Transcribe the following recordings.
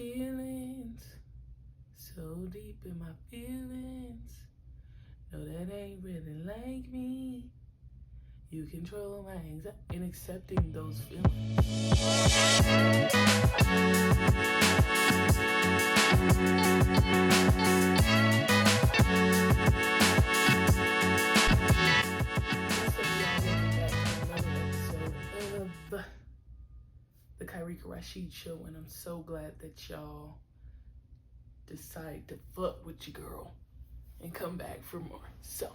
feelings, so deep in my feelings. No, that ain't really like me. You control my anxiety in accepting those feelings. Of the Kairika Rashid Show, and I'm so glad that y'all decide to fuck with your girl and come back for more. So,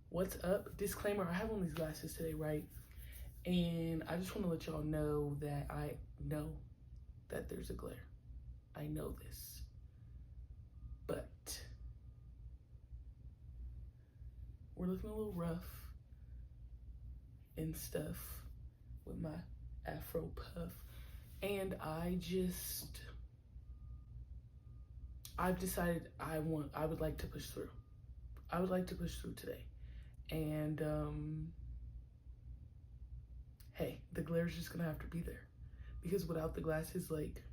what's up? Disclaimer, I have on these glasses today, right? And I just want to let y'all know that I know that there's a glare. I know this. But we're looking a little rough and stuff with my afro puff. And I've decided I would like to push through. I would like to push through today. And hey, the glare's just gonna have to be there. Because without the glasses, like,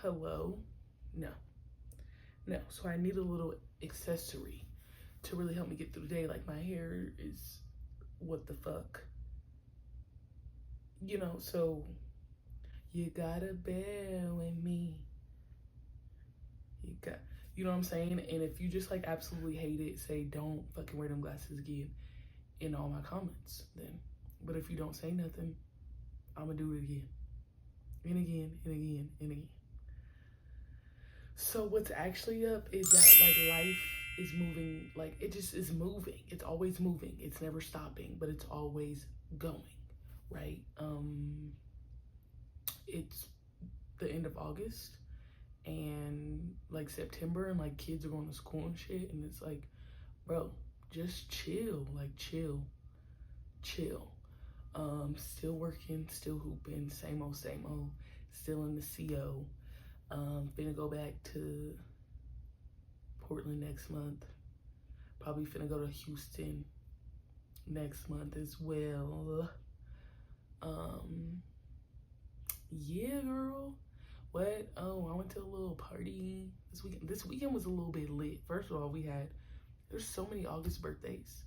hello? No. So I need a little accessory to really help me get through the day. Like, my hair is what the fuck. You know, so you gotta bear with me. You know what I'm saying? And if you just like absolutely hate it, say don't fucking wear them glasses again in all my comments then. But if you don't say nothing, I'm gonna do it again. And again, and again, and again. So what's actually up is that like life is moving, like it just is moving. It's always moving. It's never stopping, but it's always going, right? It's the end of August and like September, and like kids are going to school and shit, and it's like, bro, just chill, like chill. Still working, still hooping, same old, still in the CO. Finna go back to Portland next month. Probably finna go to Houston next month as well. Yeah, girl. What? Oh, I went to a little party this weekend. This weekend was a little bit lit. First of all, there's so many August birthdays.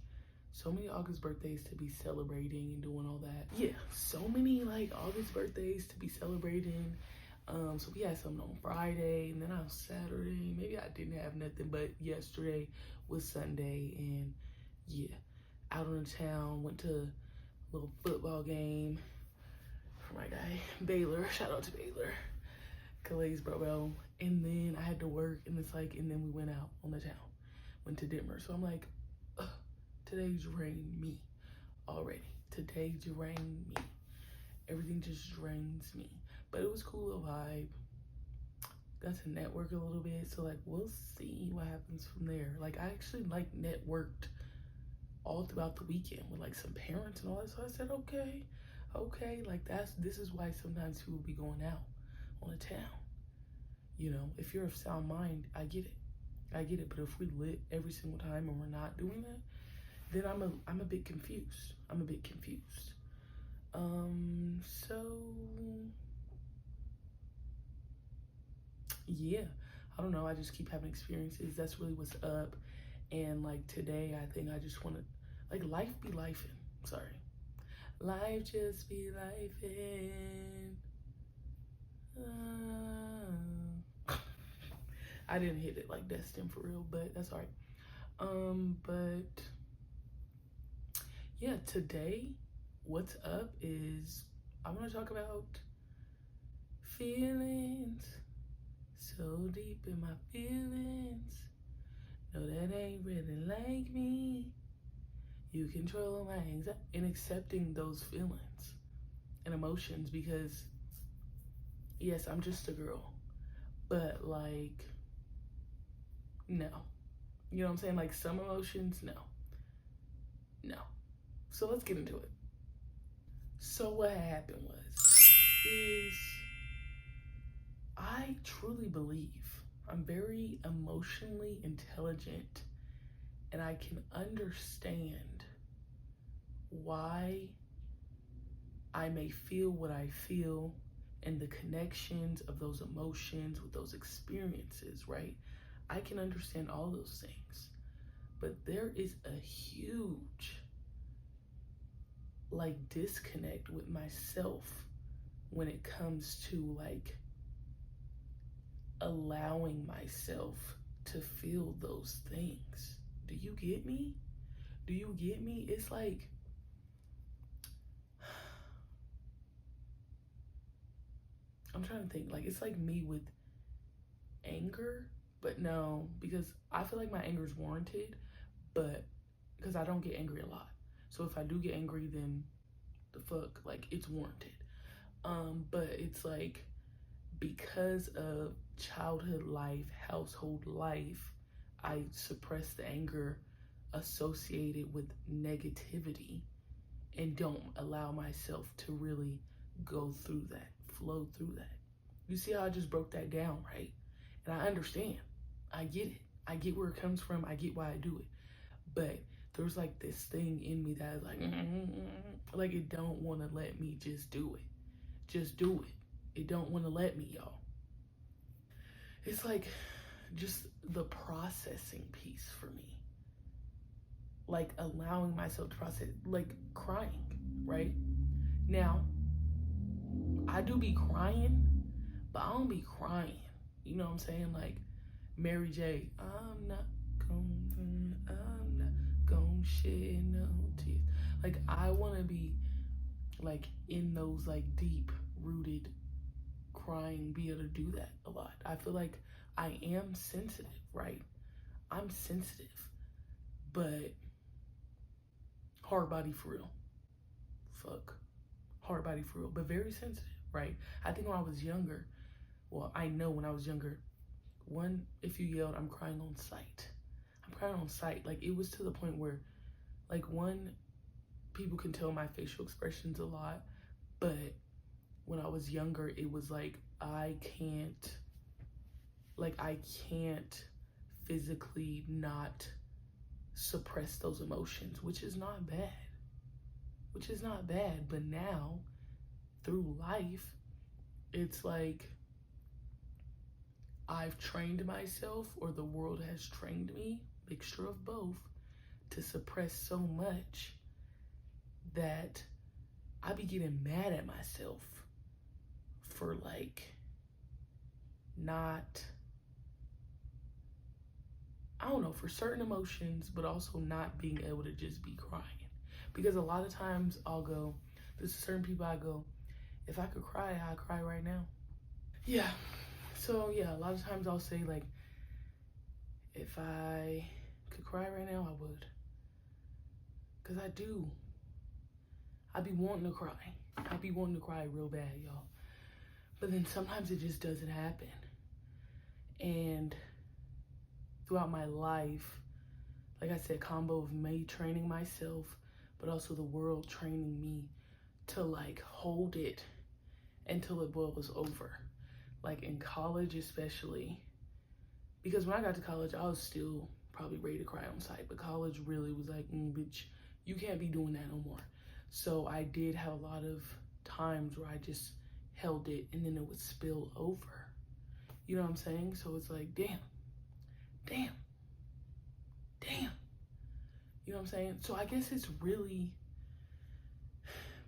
So many August birthdays to be celebrating and doing all that. Yeah, so many like August birthdays to be celebrating. So we had something on Friday, and then on Saturday, maybe I didn't have nothing, but yesterday was Sunday, and yeah, out on the town, went to a little football game for my guy, Baylor. Shout out to Baylor. Calais, bro. And then I had to work, and it's like, and then we went out on the town, went to Denver. So I'm like, today's drained me already. Today drained me. Everything just drains me. But it was cool, little vibe. Got to network a little bit. So like, we'll see what happens from there. Like, I actually like networked all throughout the weekend with like some parents and all that. So I said, okay. Like this is why sometimes people be going out on the town. You know, if you're of sound mind, I get it. But if we lit every single time and we're not doing that, then I'm a bit confused. So yeah, I don't know. I just keep having experiences. That's really what's up. And like today, I think I just want to, like, life be lifing. Sorry. Life just be lifing. I didn't hit it like Destin for real, but that's all right. But yeah, today, what's up is I want to talk about feelings. So deep in my feelings. No, that ain't really like me. You control my anxiety in accepting those feelings and emotions, because yes, I'm just a girl, but like, no. You know what I'm saying? Like, some emotions, no. So let's get into it. So what happened is I truly believe I'm very emotionally intelligent, and I can understand why I may feel what I feel and the connections of those emotions with those experiences, right? I can understand all those things. But there is a huge like disconnect with myself when it comes to like allowing myself to feel those things. Do you get me? Do you get me? It's like I'm trying to think. Like it's like me with anger, but no, because I feel like my anger is warranted, but because I don't get angry a lot. So if I do get angry, then the fuck, like it's warranted. But it's like because of childhood life, household life, I suppress the anger associated with negativity and don't allow myself to really go through that, flow through that. You see how I just broke that down, right? And I understand. I get it. I get where it comes from. I get why I do it. But there's like this thing in me that is like it don't want to let me just do it. Just do it. It don't want to let me, y'all. It's like just the processing piece for me. Like allowing myself to process, like crying, right? Now, I do be crying, but I don't be crying. You know what I'm saying? Like Mary J, I'm not gonna shed no tears. Like I wanna be like in those like deep rooted crying, be able to do that a lot. I feel like I am sensitive, right? I'm sensitive, but hard body for real. Fuck. Hard body for real, but very sensitive, right? I think when I was younger, well, I know when I was younger, one, if you yelled, I'm crying on sight. I'm crying on sight. Like it was to the point where, like, one, people can tell my facial expressions a lot, but when I was younger, it was like I can't physically not suppress those emotions, which is not bad. Which is not bad, but now through life, it's like I've trained myself, or the world has trained me, mixture of both, to suppress so much that I be getting mad at myself for like not, I don't know, for certain emotions, but also not being able to just be crying. Because a lot of times I'll go, there's certain people I go, if I could cry, I'd cry right now. Yeah. So yeah, a lot of times I'll say like, if I could cry right now, I would. Cause I do. I be wanting to cry. I be wanting to cry real bad, y'all. But then sometimes it just doesn't happen. And throughout my life, like I said, combo of me training myself, but also the world training me to like hold it until it boils over. Like in college especially, because when I got to college, I was still probably ready to cry on sight, but college really was like, bitch, you can't be doing that no more. So I did have a lot of times where I just held it and then it would spill over. You know what I'm saying? So it's like, damn. You know what I'm saying? So I guess it's really,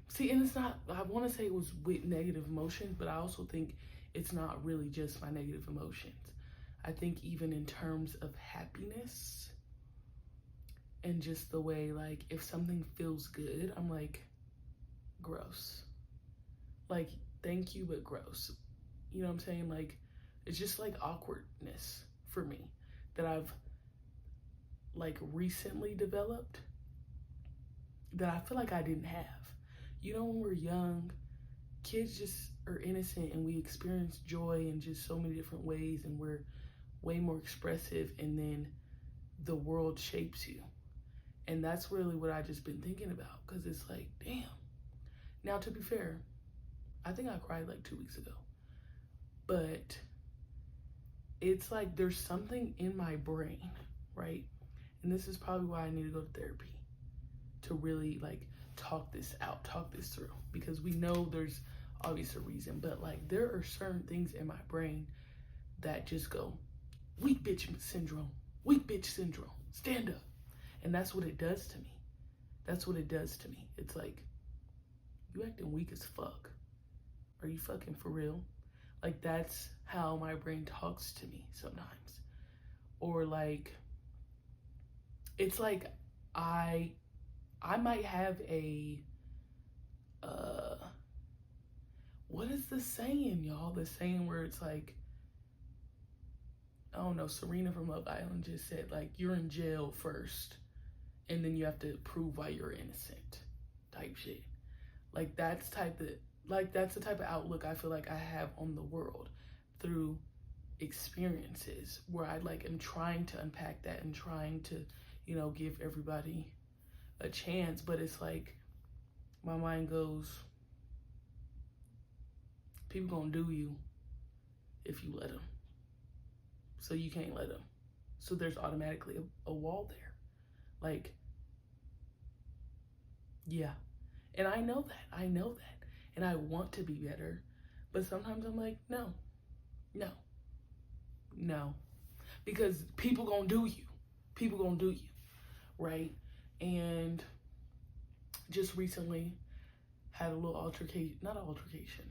see, and it's not, I want to say it was with negative emotions, but I also think it's not really just my negative emotions. I think even in terms of happiness and just the way, like, if something feels good, I'm like, gross. Like, thank you, but gross. You know what I'm saying? Like, it's just like awkwardness for me that I've like recently developed that I feel like I didn't have. You know, when we're young, kids just are innocent and we experience joy in just so many different ways and we're way more expressive, and then the world shapes you. And that's really what I just been thinking about, because it's like, damn. Now, to be fair, I think I cried like 2 weeks ago, but it's like there's something in my brain, right? And this is probably why I need to go to therapy, to really like talk this out, talk this through, because we know there's obvious a reason, but like there are certain things in my brain that just go, weak bitch syndrome, weak bitch syndrome, stand up. And that's what it does to me. That's what it does to me. It's like, you acting weak as fuck. Are you fucking for real? Like, that's how my brain talks to me sometimes. Or like, it's like I might have a, what is the saying, y'all? The saying where it's like, I don't know, Serena from Love Island just said, like, you're in jail first, and then you have to prove why you're innocent, type shit. Like, that's the type of outlook I feel like I have on the world through experiences where I like am trying to unpack that and trying to, you know, give everybody a chance. But it's like, my mind goes, people gonna do you if you let them. So you can't let them. So there's automatically a wall there. Like, yeah. And I know that. And I want to be better. But sometimes I'm like, no. Because people gonna do you. People gonna do you. Right? And just recently had a little altercation. Not an altercation.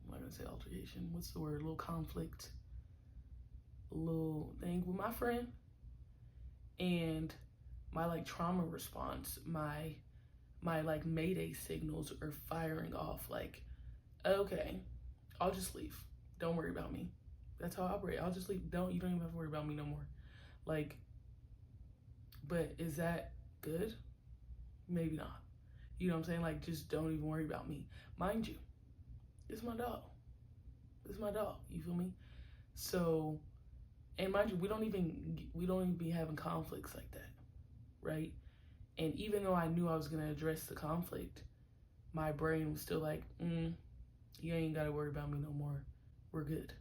I'm not gonna say altercation. What's the word? A little conflict. A little thing with my friend. And my like trauma response, my like mayday signals are firing off. Like, okay, I'll just leave. Don't worry about me. That's how I operate. I'll just leave. You don't even have to worry about me no more. Like, but is that good? Maybe not. You know what I'm saying? Like, just don't even worry about me. Mind you, it's my dog. It's my dog. You feel me? So, and mind you, we don't even be having conflicts like that, right? And even though I knew I was gonna address the conflict, my brain was still like, you ain't gotta worry about me no more. We're good.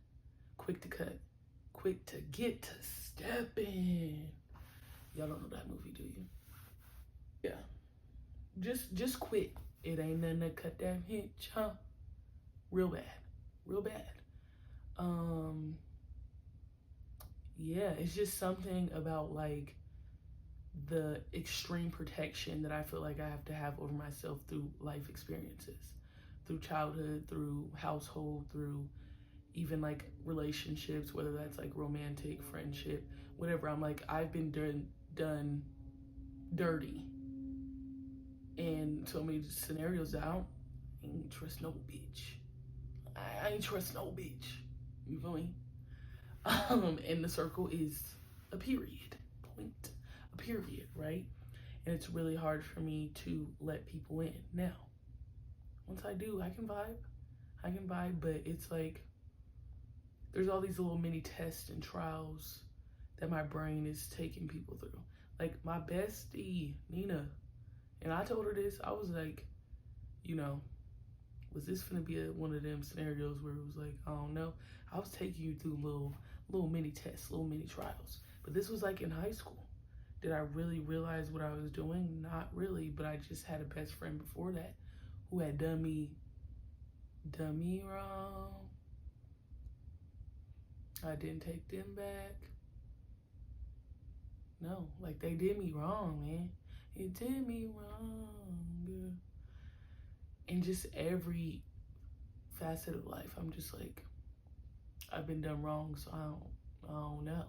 Quick to cut. Quick to get to stepping. Y'all don't know that movie, do you? Yeah. Just quit. It ain't nothing to cut that hitch, huh? Real bad. Real bad. Yeah, it's just something about like the extreme protection that I feel like I have to have over myself through life experiences, through childhood, through household, through even like relationships, whether that's like romantic, friendship, whatever. I'm like, I've been done dirty in so many scenarios that I ain't trust no bitch. I ain't trust no bitch. You feel me? And the circle is a period. Point. A period, right? And it's really hard for me to let people in. Now, once I do, I can vibe, but it's like, there's all these little mini tests and trials that my brain is taking people through. Like my bestie, Nina, and I told her this, I was like, you know, was this gonna be one of them scenarios where it was like, I don't know. I was taking you through little mini tests, little mini trials. But this was like in high school. Did I really realize what I was doing? Not really, but I just had a best friend before that who had done me wrong. I didn't take them back. No, like they did me wrong, man. It did me wrong, girl. And just every facet of life, I'm just like, I've been done wrong, so I don't know.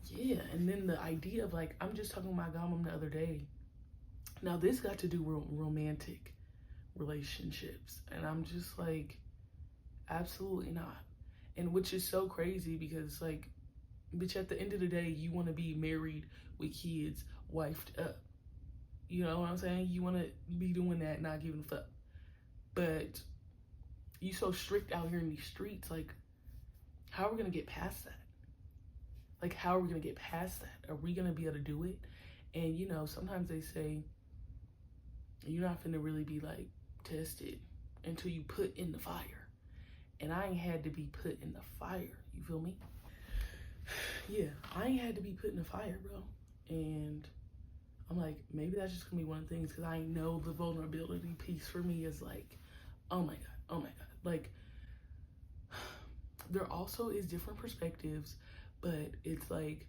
Yeah, and then the idea of like, I'm just talking to my godmom the other day. Now this got to do with romantic relationships, and I'm just like, absolutely not. And which is so crazy because like, bitch, at the end of the day, you want to be married with kids, wifed up. You know what I'm saying? You want to be doing that, not giving a fuck. But you so strict out here in these streets, like, how are we going to get past that? Like, how are we going to get past that? Are we going to be able to do it? And, you know, sometimes they say, you're not finna really be, like, tested until you put in the fire. And I ain't had to be put in the fire. You feel me? Yeah, I ain't had to be put in the fire, bro. And I'm like, maybe that's just gonna be one of the things, because I know the vulnerability piece for me is like, oh my God, oh my God. Like, there also is different perspectives, but it's like,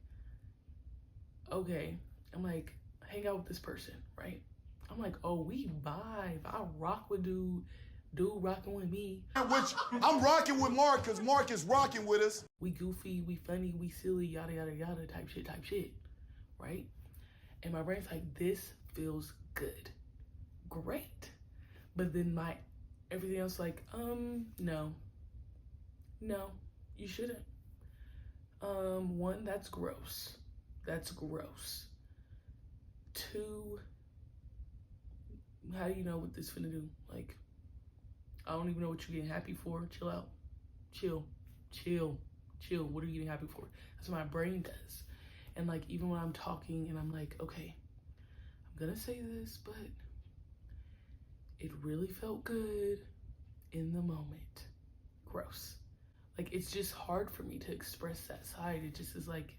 okay, I'm like, hang out with this person, right? I'm like, oh, we vibe. I rock with dude rocking with me. Which I'm rocking with Mark because Mark is rocking with us. We goofy, we funny, we silly, yada, yada, yada, type shit, right? And my brain's like, this feels good. Great. But then my everything else like, no, you shouldn't. One, that's gross. That's gross. Two, how do you know what this finna do? Like, I don't even know what you're getting happy for. Chill out. Chill. What are you getting happy for? That's what my brain does. And like, even when I'm talking and I'm like, okay, I'm gonna say this, but it really felt good in the moment. Gross. Like, it's just hard for me to express that side. It just is like,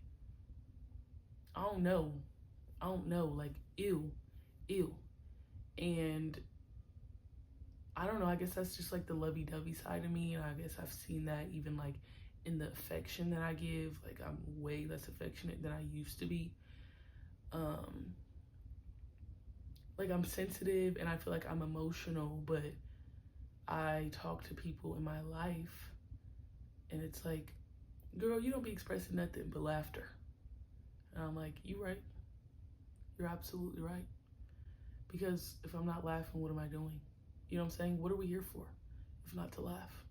I don't know, like, ew. And I don't know, I guess that's just like the lovey-dovey side of me, and I guess I've seen that even like in the affection that I give. Like, I'm way less affectionate than I used to be. Like, I'm sensitive and I feel like I'm emotional, but I talk to people in my life and it's like, girl, you don't be expressing nothing but laughter. And I'm like, you right. You're absolutely right. Because if I'm not laughing, what am I doing? You know what I'm saying? What are we here for? If not to laugh.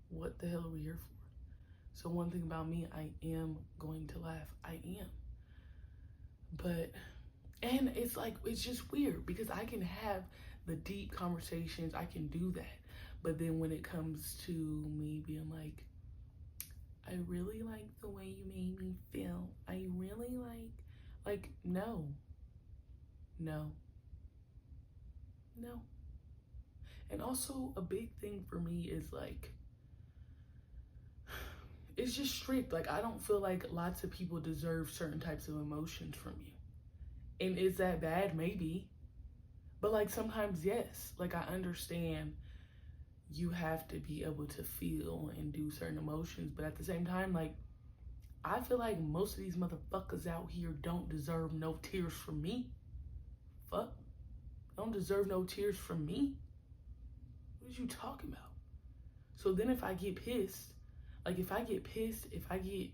What the hell are we here for? So one thing about me, I am going to laugh. I am. But, and it's like, it's just weird because I can have the deep conversations. I can do that. But then when it comes to me being like, I really like the way you made me feel. I really like, no. And also a big thing for me is like, it's just strict. Like, I don't feel like lots of people deserve certain types of emotions from you. And is that bad? Maybe. But like, sometimes yes. Like, I understand you have to be able to feel and do certain emotions. But at the same time, like, I feel like most of these motherfuckers out here don't deserve no tears from me. Fuck. Don't deserve no tears from me. What are you talking about? So then if I get pissed, like if I get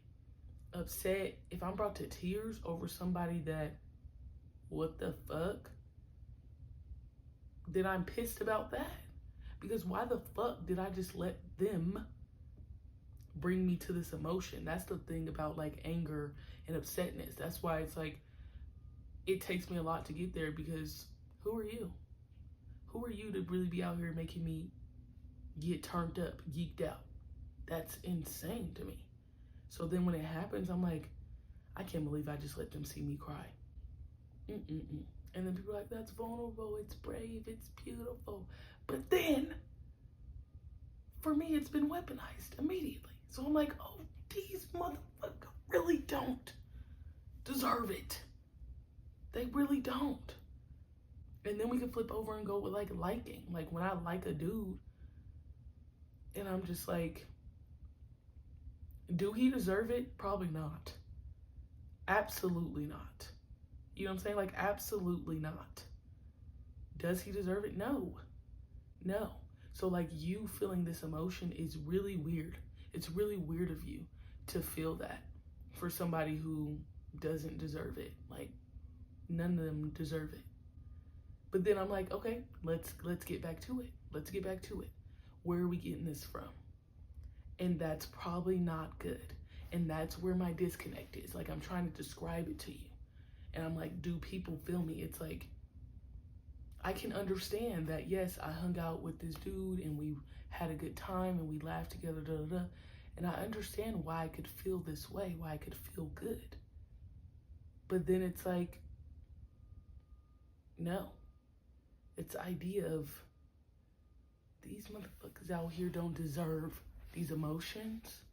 upset, if I'm brought to tears over somebody that, what the fuck? Then I'm pissed about that. Because why the fuck did I just let them bring me to this emotion? That's the thing about like anger and upsetness. That's why it's like, it takes me a lot to get there, because who are you? Who are you to really be out here making me get turned up, geeked out? That's insane to me. So then when it happens, I'm like, I can't believe I just let them see me cry. And then people are like, that's vulnerable, it's brave, it's beautiful. But then, for me, it's been weaponized immediately. So I'm like, oh, these motherfuckers really don't deserve it. They really don't. And then we can flip over and go with like liking. Like when I like a dude and I'm just like, do he deserve it? Probably not. Absolutely not. You know what I'm saying? Like, absolutely not. Does he deserve it? No. So like, you feeling this emotion is really weird. It's really weird of you to feel that for somebody who doesn't deserve it. Like, none of them deserve it. But then I'm like, okay, let's get back to it. Let's get back to it. Where are we getting this from? And that's probably not good. And that's where my disconnect is. Like, I'm trying to describe it to you. And I'm like, do people feel me? It's like, I can understand that, yes, I hung out with this dude and we had a good time and we laughed together, and I understand why I could feel this way, why I could feel good. But then it's like, no. It's the idea of these motherfuckers out here don't deserve these emotions.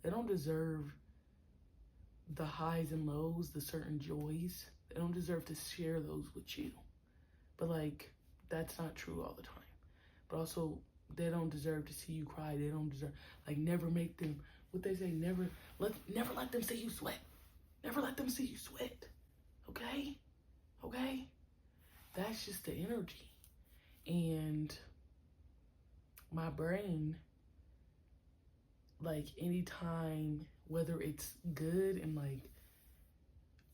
They don't deserve the highs and lows, the certain joys They don't deserve to share those with you. But like, that's not true all the time. But also, they don't deserve to see you cry. They don't deserve, like, never make them, what they say, never let them see you sweat. Never let them see you sweat. Okay? Okay? That's just the energy. And my brain, like, anytime, whether it's good and like,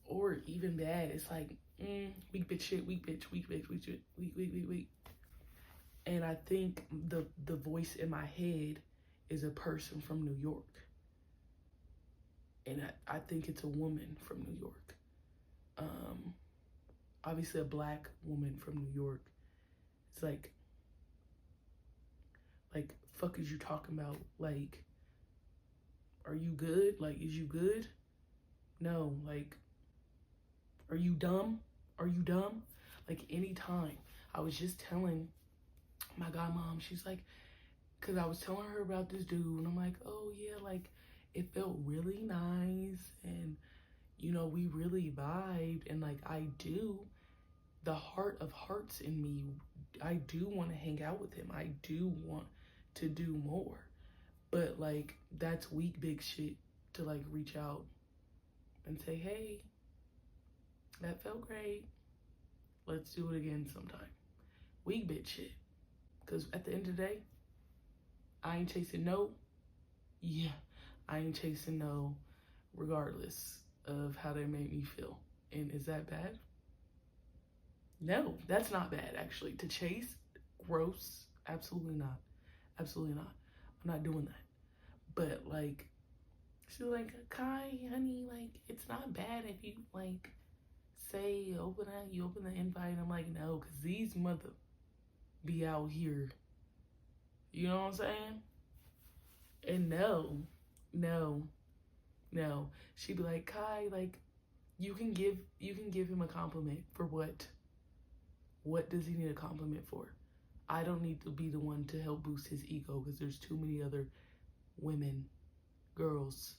or even bad, it's like, weak bitch shit, weak bitch, weak bitch, weak shit, weak. And I think the voice in my head is a person from New York. And I think it's a woman from New York. Obviously a black woman from New York. It's like, fuck is you talking about? Like, are you good? Like, is you good? No, like, are you dumb? Are you dumb? Like, anytime. I was just telling my godmom, she's like, because I was telling her about this dude, and I'm like, oh yeah, like, it felt really nice, and, you know, we really vibed, and like, I do, the heart of hearts in me, I do want to hang out with him. I do want to do more. But like, that's weak big shit to like reach out and say, hey, that felt great. Let's do it again sometime. Weak bitch shit. Because at the end of the day, I ain't chasing no. Yeah, I ain't chasing no regardless of how they made me feel. And is that bad? No, that's not bad, actually. To chase, gross, absolutely not. Absolutely not. I'm not doing that. But, like, she's like, Kai, honey, like, it's not bad if you, like, say, you open the invite. And I'm like, no, because these mother be out here. You know what I'm saying? And no. She'd be like, Kai, like, you can give him a compliment for what? What does he need a compliment for? I don't need to be the one to help boost his ego because there's too many other women, girls,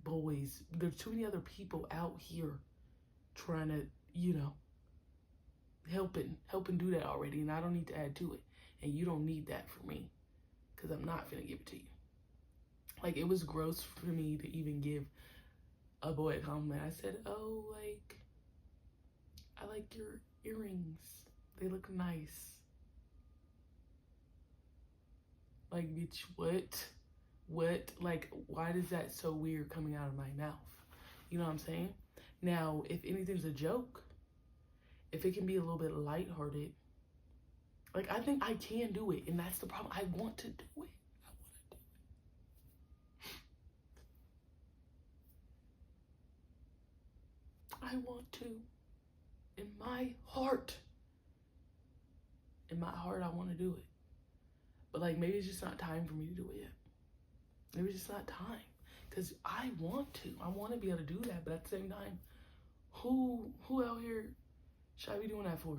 boys. There's too many other people out here trying to, you know, helping do that already, and I don't need to add to it. And you don't need that for me because I'm not gonna give it to you. Like, it was gross for me to even give a boy a compliment. I said, oh, like, I like your earrings. They look nice. Like, bitch, what? What? Like, why is that so weird coming out of my mouth? You know what I'm saying? Now, if anything's a joke, if it can be a little bit lighthearted, like, I think I can do it. And that's the problem. I want to do it. I want to. In my heart, I want to do it. But like, maybe it's just not time for me to do it yet. Maybe it's just not time. Because I want to be able to do that. But at the same time, who out here should I be doing that for?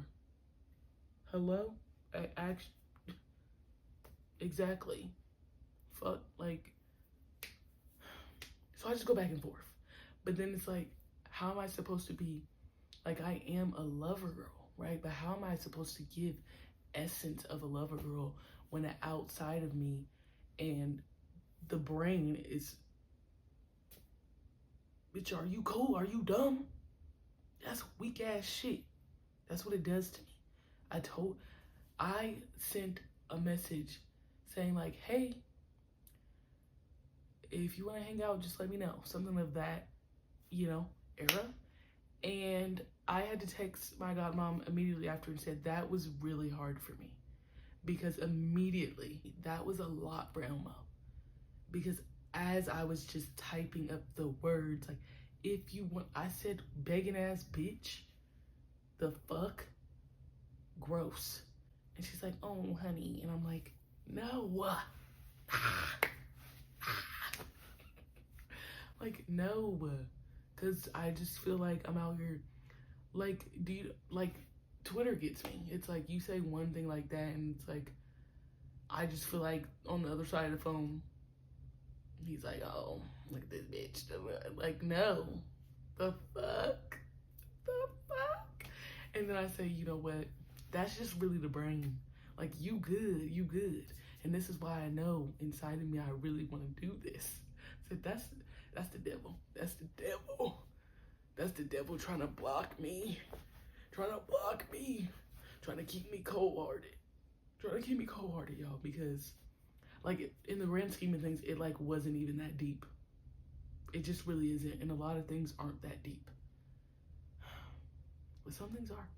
Hello? Exactly. Fuck, like, so I just go back and forth. But then it's like, how am I supposed to be, like, I am a lover girl, right? But how am I supposed to give essence of a lover girl when the outside of me and the brain is, bitch, are you cool? Are you dumb? That's weak ass shit. That's what it does to me. I sent a message saying like, hey, if you want to hang out, just let me know. Something of that, you know, era. And I had to text my godmom immediately after and said that was really hard for me. Because immediately, that was a lot for Elmo. Because as I was just typing up the words, like, if you want, I said begging ass bitch. The fuck? Gross. And she's like, oh, honey. And I'm like, no. Like, no. Because I just feel like I'm out here, like, Twitter gets me. It's like, you say one thing like that, and it's like, I just feel like on the other side of the phone, he's like, oh, look at this bitch. Like, no. The fuck? the fuck? And then I say, you know what? That's just really the brain. Like, you good, you good. And this is why I know inside of me I really want to do this. So that's the devil. That's the devil. That's the devil trying to block me. Trying to block me. Trying to keep me cold-hearted. Trying to keep me cold-hearted, y'all, because like in the grand scheme of things, it like wasn't even that deep. It just really isn't. And a lot of things aren't that deep. But some things are.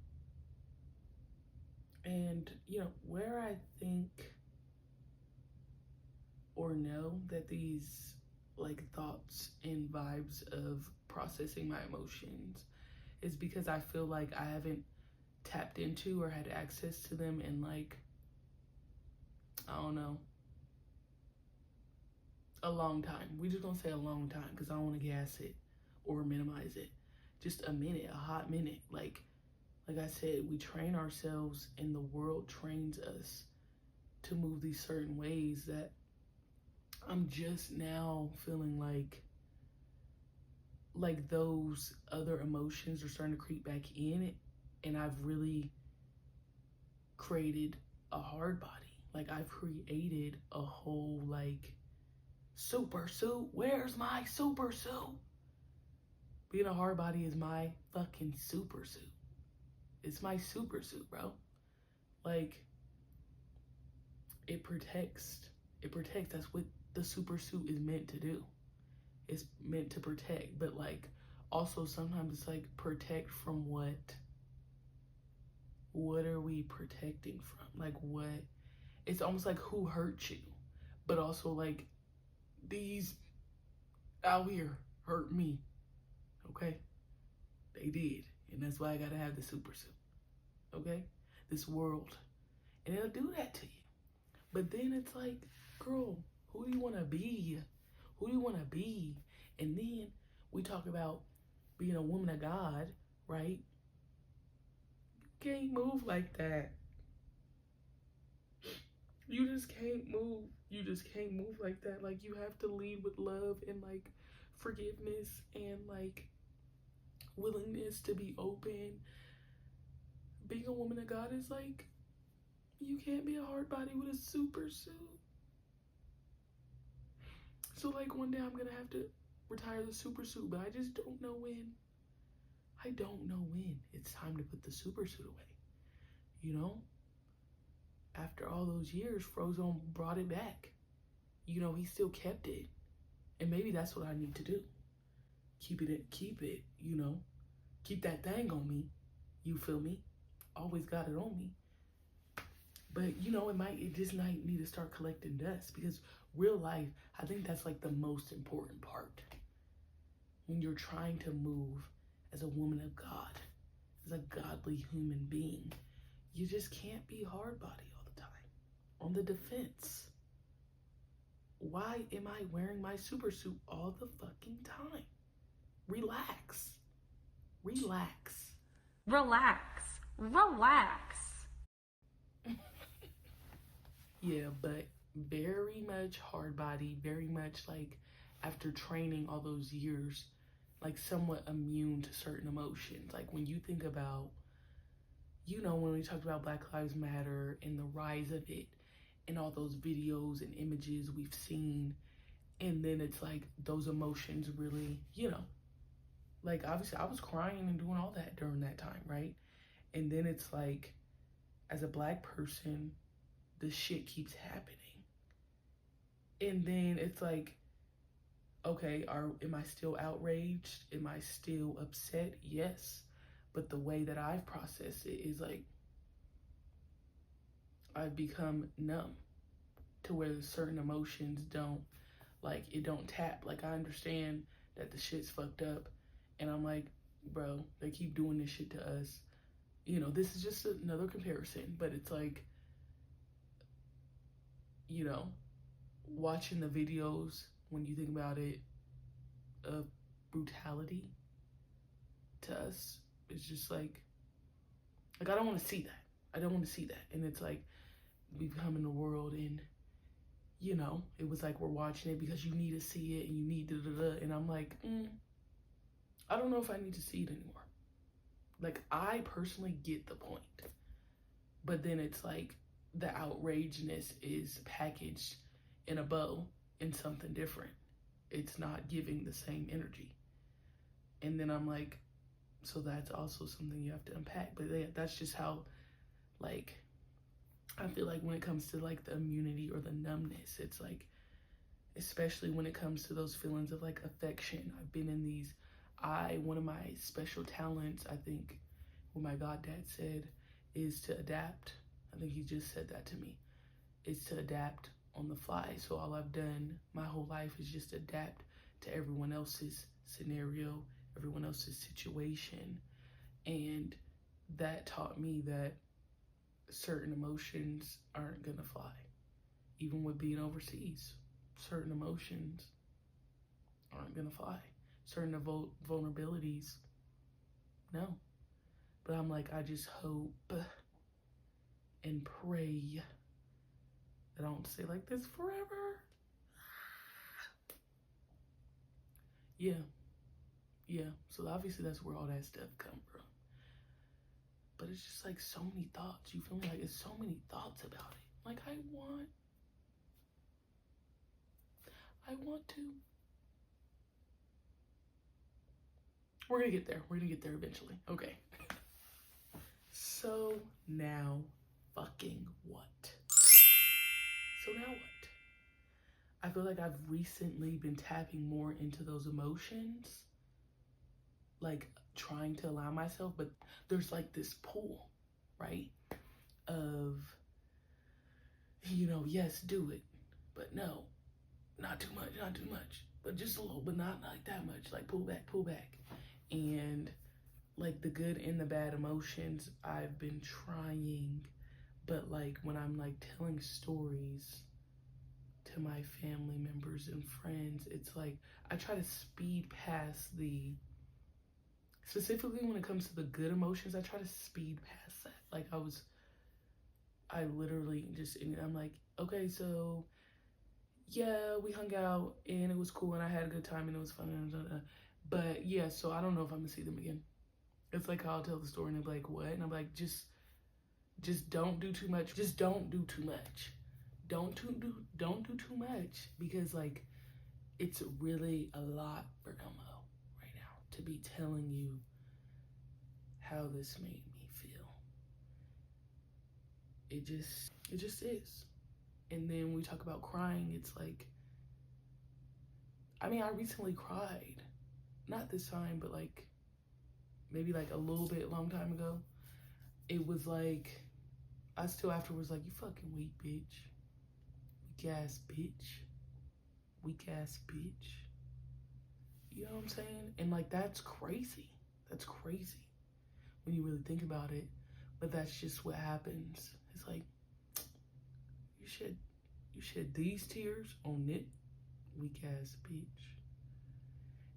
And, you know, where I think or know that these like thoughts and vibes of processing my emotions is because I feel like I haven't tapped into or had access to them in like, I don't know, a long time. We just gonna say a long time because I don't want to gas it or minimize it. Just a minute, a hot minute. Like I said, we train ourselves and the world trains us to move these certain ways that I'm just now feeling like those other emotions are starting to creep back in, and I've really created a hard body. Like I've created a whole like super suit. Where's my super suit? Being a hard body is my fucking super suit. It's my super suit, bro. Like it protects. That's what the super suit is meant to do. It's meant to protect, but like also sometimes it's like protect from what? What are we protecting from? Like what? It's almost like who hurt you, but also like these out here hurt me. Okay? They did. And that's why I gotta have the super suit. Okay? This world. And it'll do that to you. But then it's like, girl, who do you wanna be? Who do you wanna be? And then we talk about being a woman of God, right? You can't move like that. You just can't move. You just can't move like that. Like you have to lead with love and like forgiveness and like willingness to be open. Being a woman of God is like, you can't be a hard body with a super suit. So like one day I'm gonna have to retire the super suit, but I just don't know when. I don't know when it's time to put the super suit away. You know? After all those years, Frozone brought it back. You know, he still kept it. And maybe that's what I need to do. Keep it, you know. Keep that thing on me. You feel me? Always got it on me. But, you know, it just might need to start collecting dust because real life, I think that's like the most important part. When you're trying to move as a woman of God, as a godly human being, you just can't be hard body all the time. On the defense. Why am I wearing my super suit all the fucking time? Relax. Relax. Relax. Relax. Yeah, but very much hard body, very much like after training all those years, like somewhat immune to certain emotions. Like when you think about, you know, when we talked about Black Lives Matter and the rise of it and all those videos and images we've seen, and then it's like those emotions really, you know, like obviously I was crying and doing all that during that time, right? And then it's like, as a Black person, the shit keeps happening. And then it's like, okay, am I still outraged? Am I still upset? Yes. But the way that I've processed it is like, I've become numb to where certain emotions don't, like, it don't tap. Like, I understand that the shit's fucked up. And I'm like, bro, they keep doing this shit to us. You know, this is just another comparison, but it's like, you know, watching the videos, when you think about it, of brutality to us, it's just like I don't want to see that. I don't want to see that. And it's like, we come in the world and, you know, it was like we're watching it because you need to see it and you need da-da-da. And I'm like, I don't know if I need to see it anymore. Like, I personally get the point. But then it's like the outrageousness is packaged in a bow in something different. It's not giving the same energy. And then I'm like, so that's also something you have to unpack. But that's just how, like, I feel like when it comes to like the immunity or the numbness, it's like, especially when it comes to those feelings of like affection. I've been in these, one of my special talents, I think, what my goddad said, is to adapt. I think he just said that to me, is to adapt on the fly. So all I've done my whole life is just adapt to everyone else's scenario, everyone else's situation. And that taught me that certain emotions aren't gonna fly. Even with being overseas, certain emotions aren't gonna fly. Certain vulnerabilities, no. But I'm like, I just hope and pray that I don't stay like this forever. Yeah. So obviously that's where all that stuff come from. But it's just like so many thoughts. You feel me? Like, it's so many thoughts about it. Like, I want to. We're gonna get there. We're gonna get there eventually. Okay. So now fucking what? So now what? I feel like I've recently been tapping more into those emotions, like trying to allow myself, but there's like this pull, right? Of, yes, do it, but no, not too much, but just a little, but not like that much, like pull back. And like the good and the bad emotions, I've been trying, but like when I'm like telling stories to my family members and friends, it's like I try to speed past specifically when it comes to the good emotions, I try to speed past that. Like I literally just, and I'm like, okay, so yeah, we hung out and it was cool and I had a good time and it was fun. But yeah, so I don't know if I'm gonna see them again. It's like I'll tell the story and they'll be like, what? And I'm like, just don't do too much. Just don't do too much. Don't do too much, because like it's really a lot for Elmo right now to be telling you how this made me feel. It just is. And then when we talk about crying, it's like, I mean, I recently cried. Not this time, but like maybe like a little bit long time ago. It was like, I still afterwards like, you fucking weak bitch. Weak ass bitch. Weak ass bitch. You know what I'm saying? And like, that's crazy. That's crazy when you really think about it. But that's just what happens. It's like, you shed these tears on it, weak ass bitch.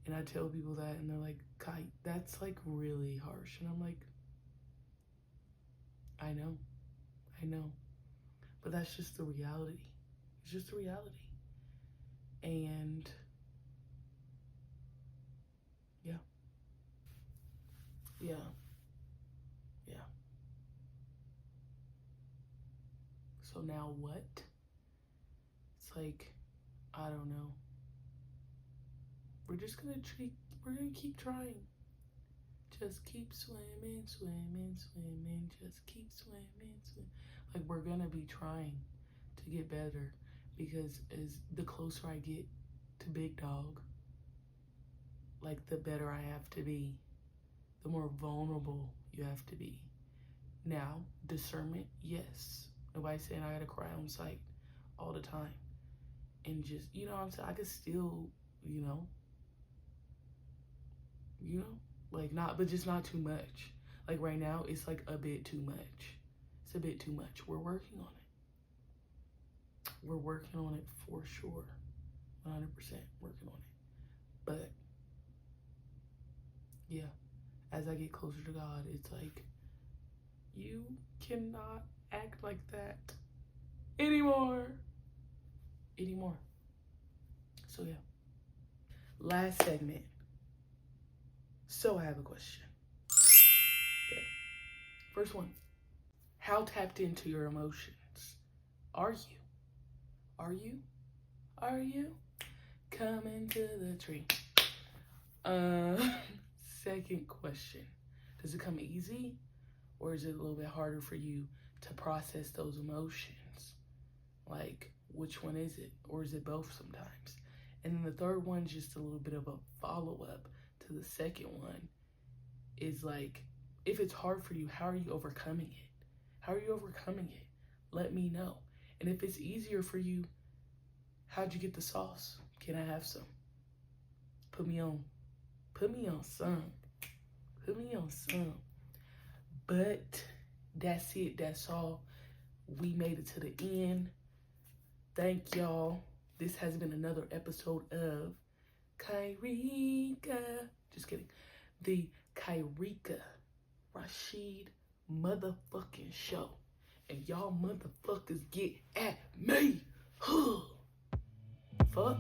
And I tell people that and they're like, Kai, that's like really harsh. And I'm like, I know. But that's just the reality. It's just the reality. And yeah. So now what? It's like, I don't know. We're gonna keep trying. Just keep swimming. Just keep swimming. Like, we're gonna be trying to get better, because as the closer I get to big dog, like the better I have to be, the more vulnerable you have to be. Now, discernment, yes. Nobody's saying I gotta cry on sight all the time. And just, you know what I'm saying? I could still, like not, but just not too much. Like right now, it's like a bit too much. It's a bit too much. We're working on it. We're working on it for sure. 100% working on it. But yeah, as I get closer to God, it's like, you cannot act like that anymore. So yeah, last segment. So I have a question. First one. How tapped into your emotions are you? Are you? Are you? Coming to the tree. Second question. Does it come easy? Or is it a little bit harder for you to process those emotions? Like, which one is it? Or is it both sometimes? And then the third one, just a little bit of a follow-up to the second one, is like, if it's hard for you, how are you overcoming it? How are you overcoming it? Let me know. And if it's easier for you, how'd you get the sauce? Can I have some? Put me on some. Put me on some. But that's it. That's all. We made it to the end. Thank y'all. This has been another episode of Kairika. Just kidding. The Kairika Rashid motherfucking show. And y'all motherfuckers get at me. Fuck.